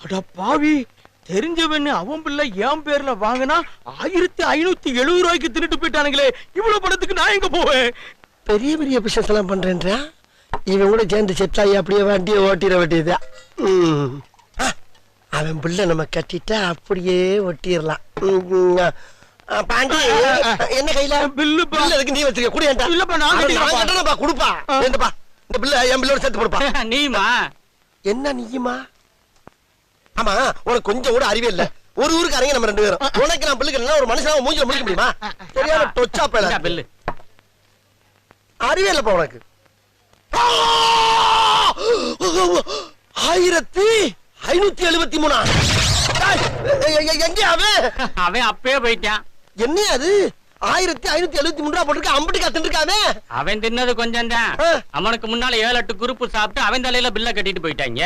அட பாவி, தெரிஞ்சவன்னு அவன் பிள்ளை என் பேர்ல வாங்கினா 1570 ரூபாய்க்கு தின்னுட்டு போயிட்டானுங்களே. இவ்வளவு பணத்துக்கு நான் எங்க போவேன்? பெரிய பெரிய பிசினஸ் எல்லாம் பண்றேன்றா, இவன் கூட சேர்ந்து செத்தாயி அப்படியே வண்டியை ஓட்டிட வேண்டியதா. அவன் பிள்ளை நம்ம கட்டிட்டா அப்படியே ஒட்டிடலாம். பாண்டி, என்ன கையில பில்லு அதுக்கு நீ வச்சிருக்க கூட? இல்லப்பா, நான் கொடுப்பா. என்னப்பா இந்த பிள்ளை என் பிள்ளோட சேர்த்து கொடுப்பா. நீமா என்ன நீயுமா? ஆமா, உனக்கு கொஞ்சம் கூட அறிவே இல்ல. ஒரு ஊருக்கு அரங்க நம்ம 2 பேரும். உனக்கு நான் பிள்ளைக்கு ஒரு மனுஷனாவை மூஞ்சில முடிக்க முடியுமா? சரியான டொச்சா பேல பில்லு. அறிவே இல்லப்பா உனக்கு. 1573. எங்க அவன் அப்பவே போயிட்டான். என்ன அது 1573 ரூபா போட்டுருக்க? அம்பட்டுக்கா தின்னுருக்கானே. அவன் தின்னது கொஞ்சம் தான். அவனுக்கு முன்னால 7-8 குரூப் சாப்பிட்டு அவன் தலையில பில்ல கட்டிட்டு போயிட்டாங்க.